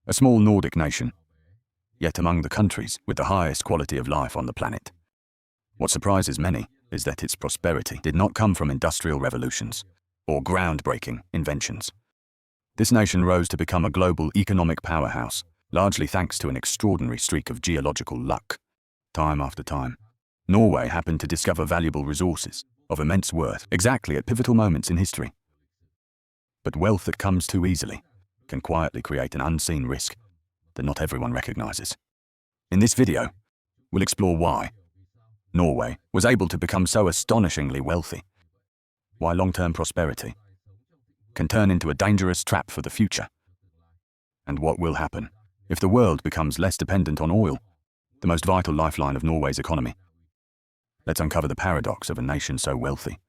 a small Nordic nation, yet among the countries with the highest quality of life on the planet. What surprises many is that its prosperity did not come from industrial revolutions or groundbreaking inventions. This nation rose to become a global economic powerhouse, largely thanks to an extraordinary streak of geological luck. Time after time, Norway happened to discover valuable resources of immense worth exactly at pivotal moments in history. But wealth that comes too easily can quietly create an unseen risk that not everyone recognizes. In this video, we'll explore why Norway was able to become so astonishingly wealthy, why long-term prosperity can turn into a dangerous trap for the future, and what will happen if the world becomes less dependent on oil, the most vital lifeline of Norway's economy. Let's uncover the paradox of a nation so wealthy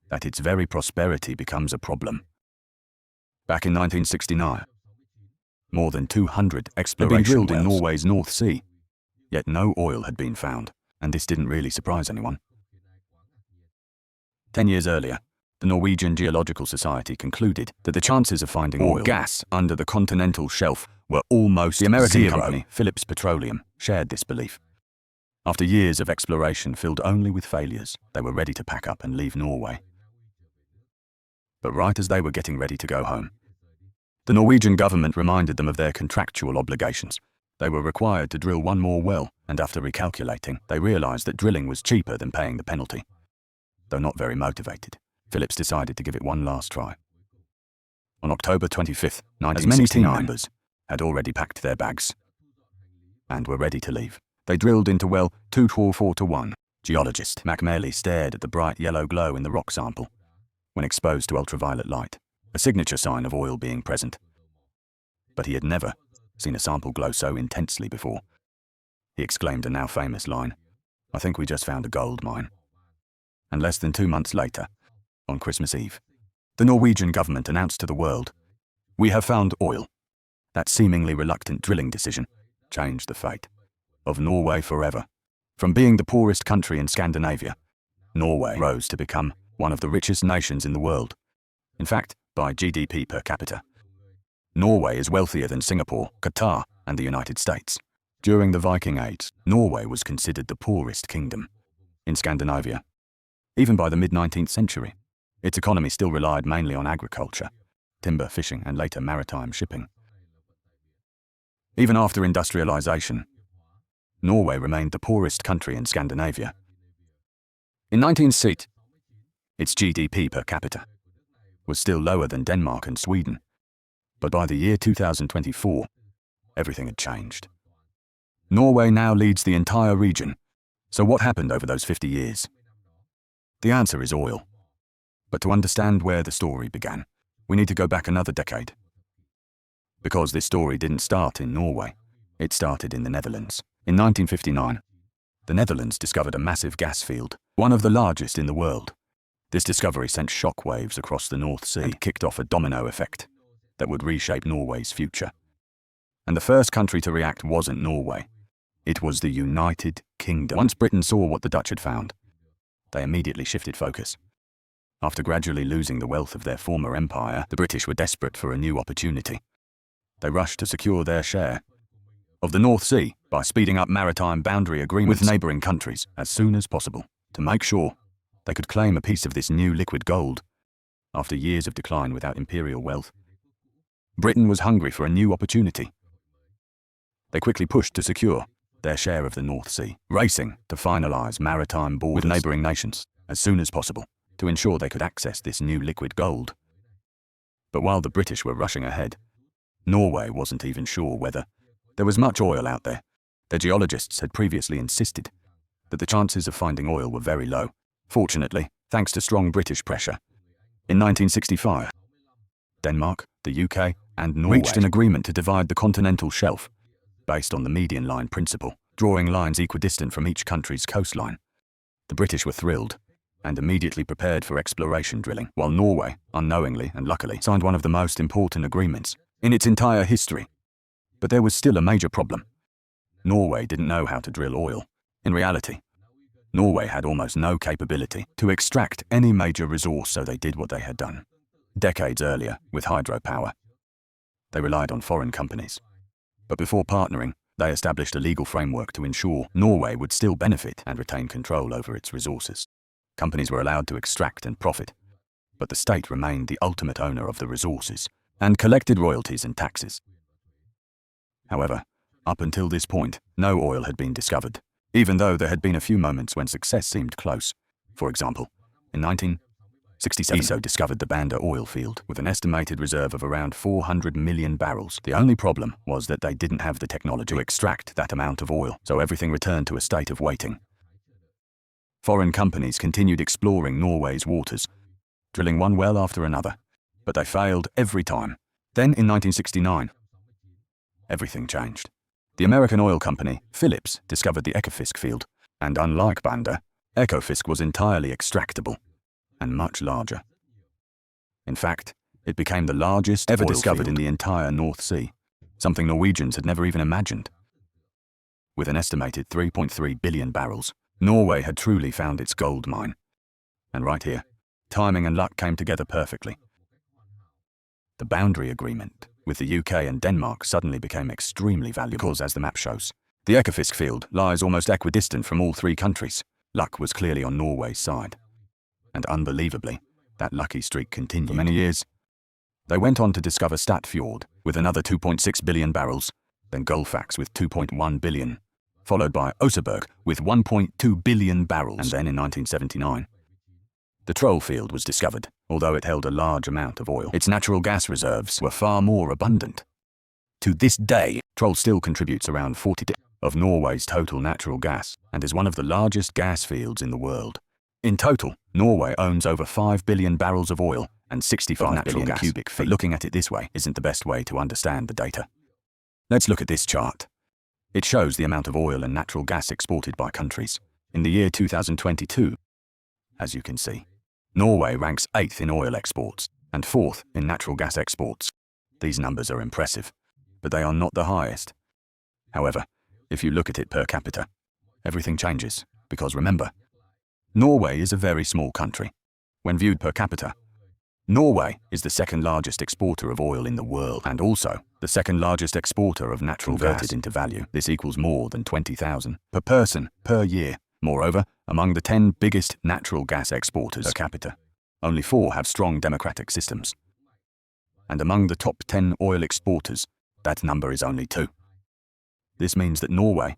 that its very prosperity becomes a problem. Back in 1969, more than 200 exploration wells had been drilled in Norway's North Sea, yet no oil had been found, and this didn't really surprise anyone. 10 years earlier, the Norwegian Geological Society concluded that the chances of finding oil or gas under the continental shelf were almost zero. The American company Phillips Petroleum shared this belief. After years of exploration filled only with failures, they were ready to pack up and leave Norway. But right as they were getting ready to go home, the Norwegian government reminded them of their contractual obligations. They were required to drill one more well, and after recalculating, they realized that drilling was cheaper than paying the penalty. Though not very motivated, Phillips decided to give it one last try. On October 25th, 1969, as many team members had already packed their bags and were ready to leave. They drilled into well 244-1. Geologist McMurley stared at the bright yellow glow in the rock sample when exposed to ultraviolet light, a signature sign of oil being present. But he had never seen a sample glow so intensely before. He exclaimed a now famous line, "I think we just found a gold mine." And less than 2 months later, on Christmas Eve, the Norwegian government announced to the world, "We have found oil." That seemingly reluctant drilling decision changed the fate of Norway forever. From being the poorest country in Scandinavia, Norway rose to become one of the richest nations in the world. In fact, by GDP per capita, Norway is wealthier than Singapore, Qatar, and the United States. During the Viking Age, Norway was considered the poorest kingdom in Scandinavia. Even by the mid-19th century, its economy still relied mainly on agriculture, timber, fishing, and later maritime shipping. Even after industrialization, Norway remained the poorest country in Scandinavia. In 1960, its GDP per capita was still lower than Denmark and Sweden. But by the year 2024, everything had changed. Norway now leads the entire region. So what happened over those 50 years? The answer is oil. But to understand where the story began, we need to go back another decade. Because this story didn't start in Norway, it started in the Netherlands. In 1959, the Netherlands discovered a massive gas field, one of the largest in the world. This discovery sent shockwaves across the North Sea and kicked off a domino effect that would reshape Norway's future. And the first country to react wasn't Norway. It was the United Kingdom. Once Britain saw what the Dutch had found, they immediately shifted focus. After gradually losing the wealth of their former empire, the British were desperate for a new opportunity. They rushed to secure their share of the North Sea by speeding up maritime boundary agreements with neighbouring countries as soon as possible to make sure they could claim a piece of this new liquid gold. After years of decline without imperial wealth, Britain was hungry for a new opportunity. They quickly pushed to secure their share of the North Sea, racing to finalise maritime borders with neighbouring nations as soon as possible to ensure they could access this new liquid gold. But while the British were rushing ahead, Norway wasn't even sure whether there was much oil out there. Their geologists had previously insisted that the chances of finding oil were very low. Fortunately, thanks to strong British pressure, in 1965, Denmark, the UK, and Norway reached an agreement to divide the continental shelf based on the median line principle, drawing lines equidistant from each country's coastline. The British were thrilled and immediately prepared for exploration drilling, while Norway, unknowingly and luckily, signed one of the most important agreements in its entire history. But there was still a major problem. Norway didn't know how to drill oil. In reality, Norway had almost no capability to extract any major resource, so they did what they had done decades earlier with hydropower. They relied on foreign companies But before partnering, they established a legal framework to ensure Norway would still benefit and retain control over its resources. Companies were allowed to extract and profit, but the state remained the ultimate owner of the resources and collected royalties and taxes. However, up until this point, no oil had been discovered, even though there had been a few moments when success seemed close. For example, in 1967, ESO discovered the Banda oil field with an estimated reserve of around 400 million barrels. The only problem was that they didn't have the technology to extract that amount of oil, so everything returned to a state of waiting. Foreign companies continued exploring Norway's waters, drilling one well after another, but they failed every time. Then in 1969, everything changed. The American oil company, Phillips, discovered the Ekofisk field, and unlike Banda, Ekofisk was entirely extractable and much larger. In fact, it became the largest ever discovered in the entire North Sea, something Norwegians had never even imagined. With an estimated 3.3 billion barrels, Norway had truly found its gold mine. And right here, timing and luck came together perfectly. The boundary agreement with the UK and Denmark suddenly became extremely valuable because, as the map shows, the Ekofisk field lies almost equidistant from all three countries. Luck was clearly on Norway's side. And unbelievably, that lucky streak continued for many years. They went on to discover Statfjord with another 2.6 billion barrels, then Gullfaks with 2.1 billion, followed by Oseberg with 1.2 billion barrels, and then in 1979, the Troll field was discovered. Although it held a large amount of oil, its natural gas reserves were far more abundant. To this day, Troll still contributes around 40% of Norway's total natural gas and is one of the largest gas fields in the world. In total, Norway owns over 5 billion barrels of oil and 65 billion cubic feet. But looking at it this way isn't the best way to understand the data. Let's look at this chart. It shows the amount of oil and natural gas exported by countries. In the year 2022, as you can see, Norway ranks 8th in oil exports and 4th in natural gas exports. These numbers are impressive, but they are not the highest. However, if you look at it per capita, everything changes, because remember, Norway is a very small country. When viewed per capita, Norway is the second largest exporter of oil in the world and also the second largest exporter of natural gas. Converted into value, this equals more than 20,000 per person per year. Moreover, among the 10 biggest natural gas exporters per capita, only 4 have strong democratic systems. And among the top 10 oil exporters, that number is only 2. This means that Norway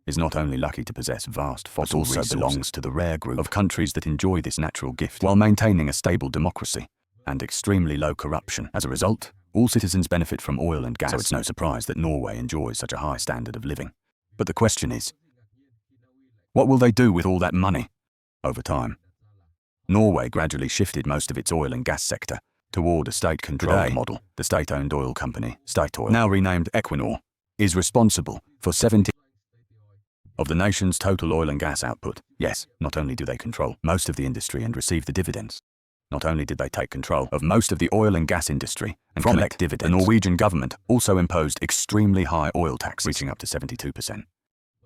is not only lucky to possess vast fossil resources, but also belongs to the rare group of countries that enjoy this natural gift while maintaining a stable democracy and extremely low corruption. As a result, all citizens benefit from oil and gas, so it's no surprise that Norway enjoys such a high standard of living. But the question is, what will they do with all that money? Over time, Norway gradually shifted most of its oil and gas sector toward a state-controlled model. The state-owned oil company, Statoil, now renamed Equinor, is responsible for 70% of the nation's total oil and gas output. Yes, not only do they control most of the industry and receive the dividends, not only did they take control of most of the oil and gas industry and collect dividends, the Norwegian government also imposed extremely high oil taxes, reaching up to 72%.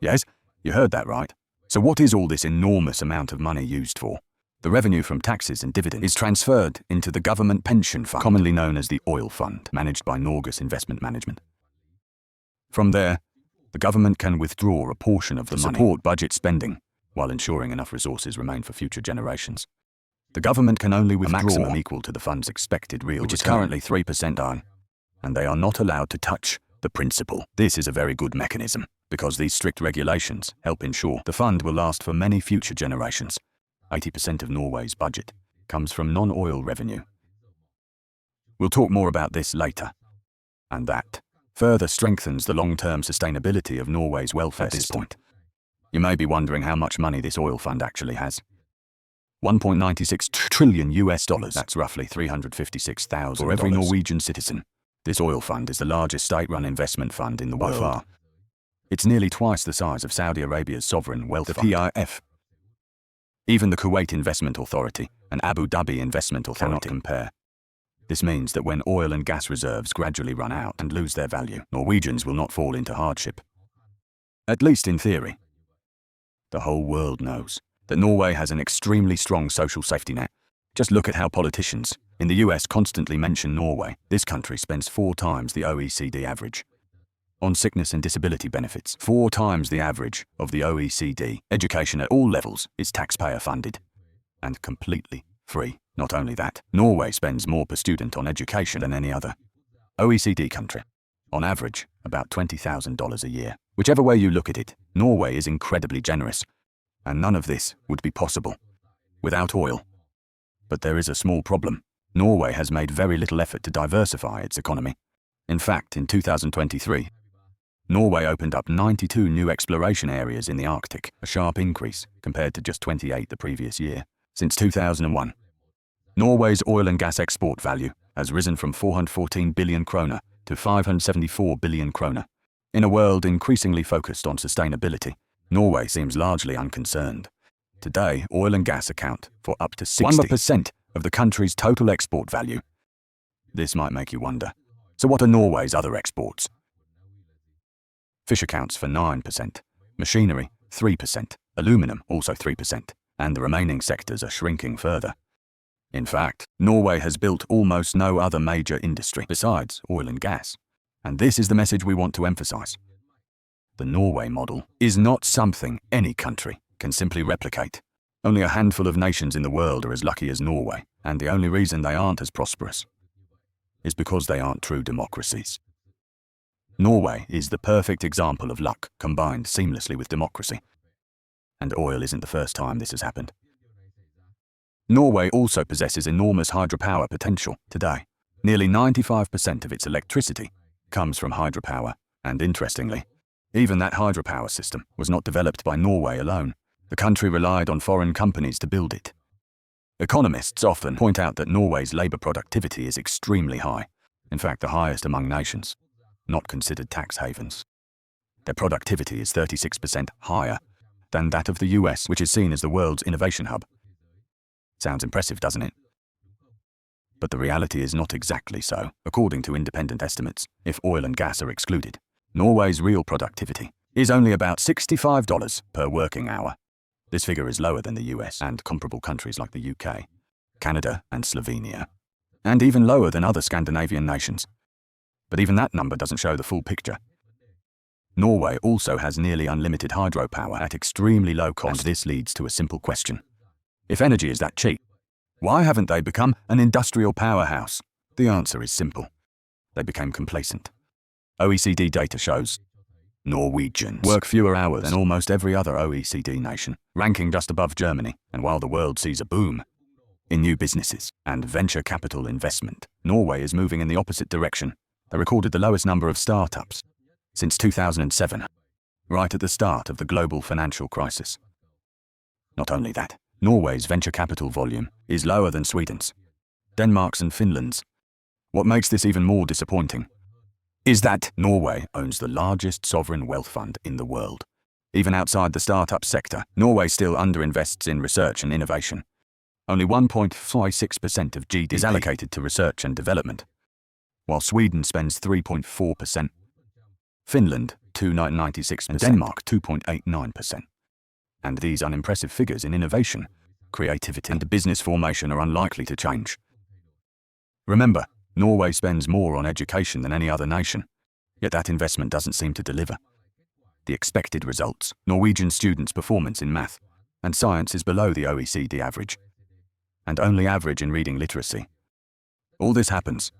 Yes, you heard that right. So what is all this enormous amount of money used for? The revenue from taxes and dividends is transferred into the government pension fund, commonly known as the Oil Fund, managed by Norges Investment Management. From there, the government can withdraw a portion of the money to support budget spending, while ensuring enough resources remain for future generations. The government can only withdraw a maximum equal to the fund's expected real return, which is currently 3% down, and they are not allowed to touch the principal. This is a very good mechanism, because these strict regulations help ensure the fund will last for many future generations. 80% of Norway's budget comes from non-oil revenue. We'll talk more about this later, and that further strengthens the long-term sustainability of Norway's welfare system. At this point, you may be wondering how much money this oil fund actually has. 1.96 trillion US dollars, that's roughly 356,000 for every Norwegian citizen. This oil fund is the largest state-run investment fund in the world. By far. It's nearly twice the size of Saudi Arabia's sovereign wealth fund, the PIF. Even the Kuwait Investment Authority and Abu Dhabi Investment Authority cannot compare. This means that when oil and gas reserves gradually run out and lose their value, Norwegians will not fall into hardship. At least in theory. The whole world knows that Norway has an extremely strong social safety net. Just look at how politicians in the US constantly mention Norway. This country spends 4 times the OECD average. on sickness and disability benefits, 4 times the average of the OECD. Education at all levels is taxpayer funded and completely free. Not only that, Norway spends more per student on education than any other OECD country. On average, about $20,000 a year. Whichever way you look at it, Norway is incredibly generous, and none of this would be possible without oil. But there is a small problem. Norway has made very little effort to diversify its economy. In fact, in 2023, Norway opened up 92 new exploration areas in the Arctic, a sharp increase compared to just 28 the previous year. Since 2001, Norway's oil and gas export value has risen from 414 billion kroner to 574 billion kroner. In a world increasingly focused on sustainability, Norway seems largely unconcerned. Today, oil and gas account for up to 60% of the country's total export value. This might make you wonder, so what are Norway's other exports? Fish accounts for 9%, machinery 3%, aluminum also 3%, and the remaining sectors are shrinking further. In fact, Norway has built almost no other major industry besides oil and gas. And this is the message we want to emphasize. The Norway model is not something any country can simply replicate. Only a handful of nations in the world are as lucky as Norway, and the only reason they aren't as prosperous is because they aren't true democracies. Norway is the perfect example of luck combined seamlessly with democracy. And oil isn't the first time this has happened. Norway also possesses enormous hydropower potential today. Nearly 95% of its electricity comes from hydropower, and interestingly, even that hydropower system was not developed by Norway alone. The country relied on foreign companies to build it. Economists often point out that Norway's labour productivity is extremely high, in fact the highest among nations, not considered tax havens. Their productivity is 36% higher than that of the US, which is seen as the world's innovation hub. Sounds impressive, doesn't it? But the reality is not exactly so. According to independent estimates, if oil and gas are excluded, Norway's real productivity is only about $65 per working hour. This figure is lower than the US and comparable countries like the UK, Canada and Slovenia, and even lower than other Scandinavian nations. But even that number doesn't show the full picture. Norway also has nearly unlimited hydropower at extremely low cost, and this leads to a simple question. If energy is that cheap, why haven't they become an industrial powerhouse? The answer is simple. They became complacent. OECD data shows Norwegians work fewer hours than almost every other OECD nation, ranking just above Germany. And while the world sees a boom in new businesses and venture capital investment, Norway is moving in the opposite direction. They recorded the lowest number of startups since 2007, right at the start of the global financial crisis. Not only that, Norway's venture capital volume is lower than Sweden's, Denmark's and Finland's. What makes this even more disappointing is that Norway owns the largest sovereign wealth fund in the world. Even outside the startup sector, Norway still underinvests in research and innovation. Only 1.56% of GDP is allocated to research and development, while Sweden spends 3.4%, Finland 2.96%, and Denmark 2.89%. And these unimpressive figures in innovation, creativity, and business formation are unlikely to change. Remember, Norway spends more on education than any other nation, yet that investment doesn't seem to deliver the expected results. Norwegian students' performance in math and science is below the OECD average, and only average in reading literacy. All this happens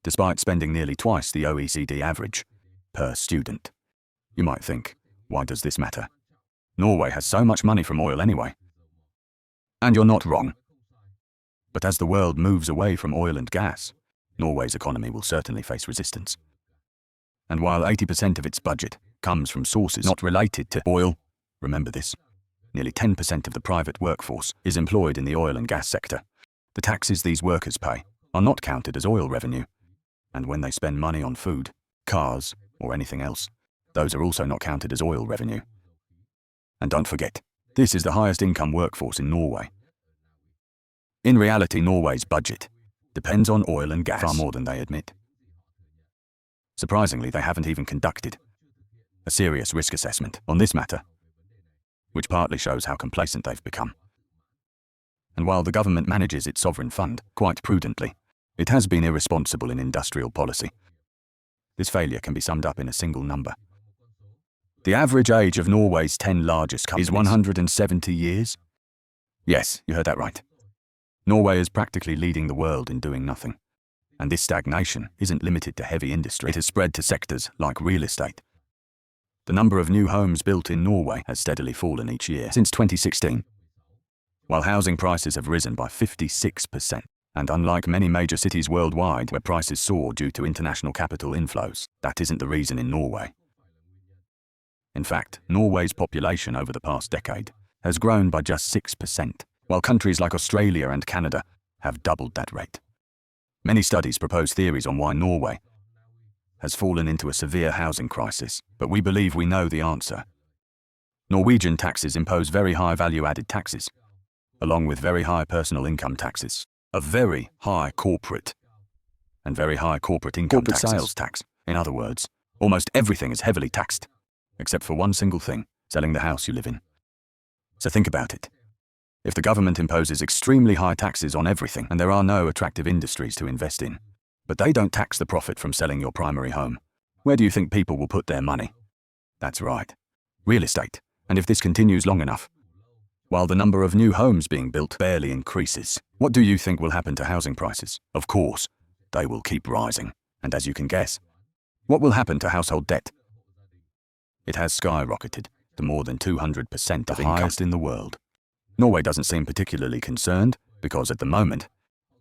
despite spending nearly twice the OECD average per student. You might think, why does this matter? Norway has so much money from oil anyway. And you're not wrong. But as the world moves away from oil and gas, Norway's economy will certainly face resistance. And while 80% of its budget comes from sources not related to oil, remember this, nearly 10% of the private workforce is employed in the oil and gas sector. The taxes these workers pay are not counted as oil revenue. And when they spend money on food, cars, or anything else, those are also not counted as oil revenue. And don't forget, this is the highest income workforce in Norway. In reality, Norway's budget depends on oil and gas far more than they admit. Surprisingly, they haven't even conducted a serious risk assessment on this matter, which partly shows how complacent they've become. And while the government manages its sovereign fund quite prudently, it has been irresponsible in industrial policy. This failure can be summed up in a single number. The average age of Norway's 10 largest companies is 170 years. Yes, you heard that right. Norway is practically leading the world in doing nothing. And this stagnation isn't limited to heavy industry. It has spread to sectors like real estate. The number of new homes built in Norway has steadily fallen each year since 2016, while housing prices have risen by 56%. And unlike many major cities worldwide where prices soar due to international capital inflows, that isn't the reason in Norway. In fact, Norway's population over the past decade has grown by just 6%, while countries like Australia and Canada have doubled that rate. Many studies propose theories on why Norway has fallen into a severe housing crisis, but we believe we know the answer. Norwegian taxes impose very high value-added taxes, along with very high personal income taxes, a very high corporate and very high corporate income taxes. Sales tax. In other words, almost everything is heavily taxed, except for one single thing, selling the house you live in. So think about it. If the government imposes extremely high taxes on everything and there are no attractive industries to invest in, but they don't tax the profit from selling your primary home, where do you think people will put their money? That's right, real estate. And if this continues long enough, while the number of new homes being built barely increases, what do you think will happen to housing prices? Of course, they will keep rising. And as you can guess, what will happen to household debt? It has skyrocketed to more than 200%, the highest in the world. Norway doesn't seem particularly concerned because at the moment,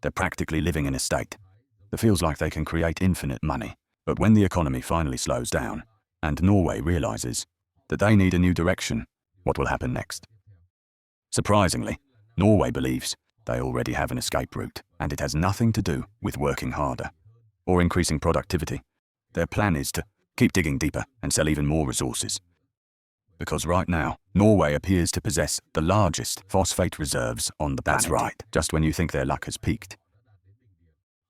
they're practically living in a state that feels like they can create infinite money. But when the economy finally slows down and Norway realizes that they need a new direction, what will happen next? Surprisingly, Norway believes they already have an escape route, and it has nothing to do with working harder or increasing productivity. Their plan is to keep digging deeper and sell even more resources. Because right now, Norway appears to possess the largest phosphate reserves on the planet. That's right, just when you think their luck has peaked.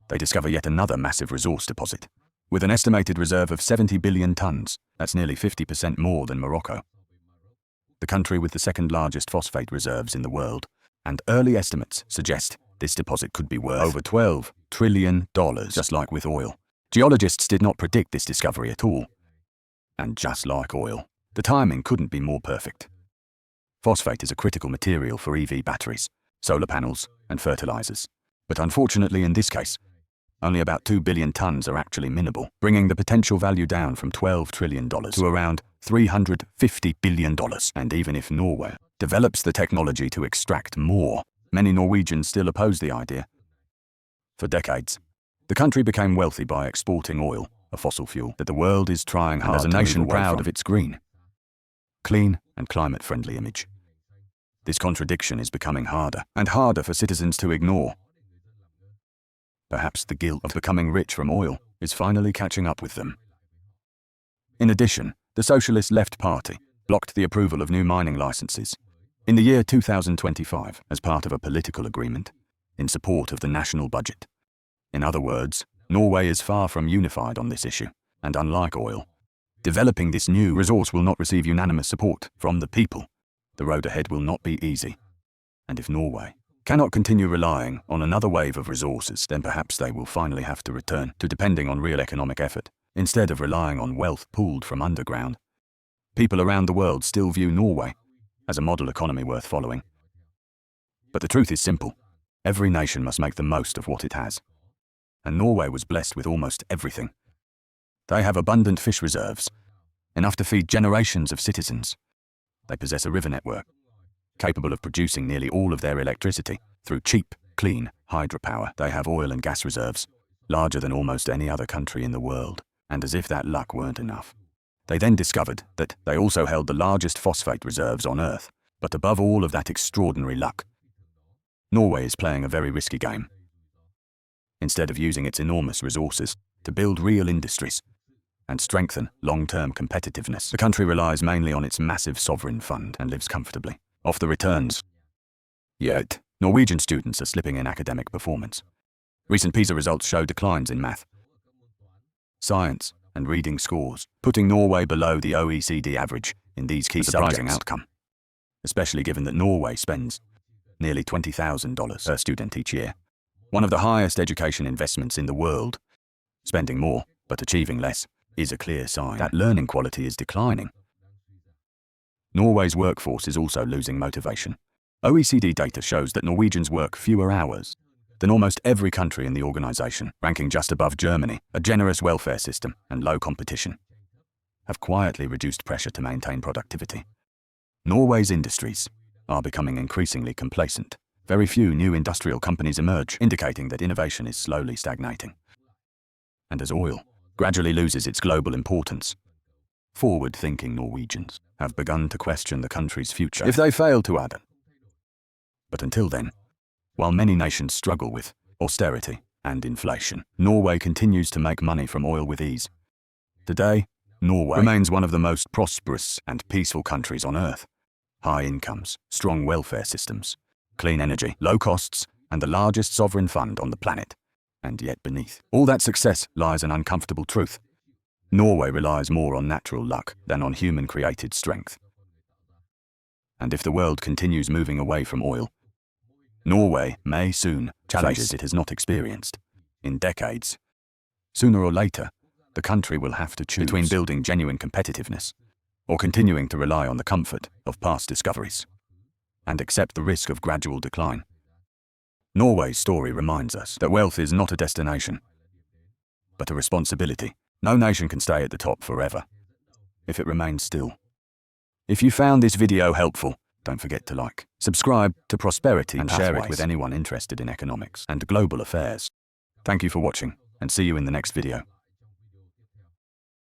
They discover yet another massive resource deposit, with an estimated reserve of 70 billion tons. That's nearly 50% more than Morocco, the country with the second largest phosphate reserves in the world, and early estimates suggest this deposit could be worth over $12 trillion, just like with oil. Geologists did not predict this discovery at all. And just like oil, the timing couldn't be more perfect. Phosphate is a critical material for EV batteries, solar panels, and fertilizers. But unfortunately in this case, only about 2 billion tons are actually mineable, bringing the potential value down from $12 trillion to around $350 billion. And even if Norway develops the technology to extract more, many Norwegians still oppose the idea. For decades, the country became wealthy by exporting oil, a fossil fuel that the world is trying hard to move away from. As a nation proud of its green, clean, and climate-friendly image, this contradiction is becoming harder and harder for citizens to ignore. Perhaps the guilt of becoming rich from oil is finally catching up with them. In addition, the Socialist Left Party blocked the approval of new mining licenses in the year 2025 as part of a political agreement in support of the national budget. In other words, Norway is far from unified on this issue, and unlike oil, developing this new resource will not receive unanimous support from the people. The road ahead will not be easy. And if Norway cannot continue relying on another wave of resources, then perhaps they will finally have to return to depending on real economic effort, instead of relying on wealth pooled from underground. People around the world still view Norway as a model economy worth following. But the truth is simple. Every nation must make the most of what it has. And Norway was blessed with almost everything. They have abundant fish reserves, enough to feed generations of citizens. They possess a river network, capable of producing nearly all of their electricity through cheap, clean hydropower. They have oil and gas reserves, larger than almost any other country in the world. And as if that luck weren't enough, they then discovered that they also held the largest phosphate reserves on Earth. But above all of that extraordinary luck, Norway is playing a very risky game. Instead of using its enormous resources to build real industries and strengthen long-term competitiveness, the country relies mainly on its massive sovereign fund and lives comfortably off the returns. Yet, Norwegian students are slipping in academic performance. Recent PISA results show declines in math, science, and reading scores, putting Norway below the OECD average in these key subjects. A surprising outcome, especially given that Norway spends nearly $20,000 per student each year, one of the highest education investments in the world, spending more but achieving less. is a clear sign that learning quality is declining. Norway's workforce is also losing motivation. OECD data shows that Norwegians work fewer hours than almost every country in the organization, ranking just above Germany. A generous welfare system and low competition have quietly reduced pressure to maintain productivity. Norway's industries are becoming increasingly complacent. Very few new industrial companies emerge, indicating that innovation is slowly stagnating. And as oil gradually loses its global importance, forward-thinking Norwegians have begun to question the country's future if they fail to adapt. But until then, while many nations struggle with austerity and inflation, Norway continues to make money from oil with ease. Today, Norway remains one of the most prosperous and peaceful countries on earth. High incomes, strong welfare systems, clean energy, low costs, and the largest sovereign fund on the planet. And yet beneath all that success lies an uncomfortable truth. Norway relies more on natural luck than on human-created strength. And if the world continues moving away from oil, Norway may soon challenges it has not experienced in decades. Sooner or later, the country will have to choose between building genuine competitiveness or continuing to rely on the comfort of past discoveries and accept the risk of gradual decline. Norway's story reminds us that wealth is not a destination, but a responsibility. No nation can stay at the top forever if it remains still. If you found this video helpful, don't forget to like, subscribe to Prosperity and share it with anyone interested in economics and global affairs. Thank you for watching, and see you in the next video.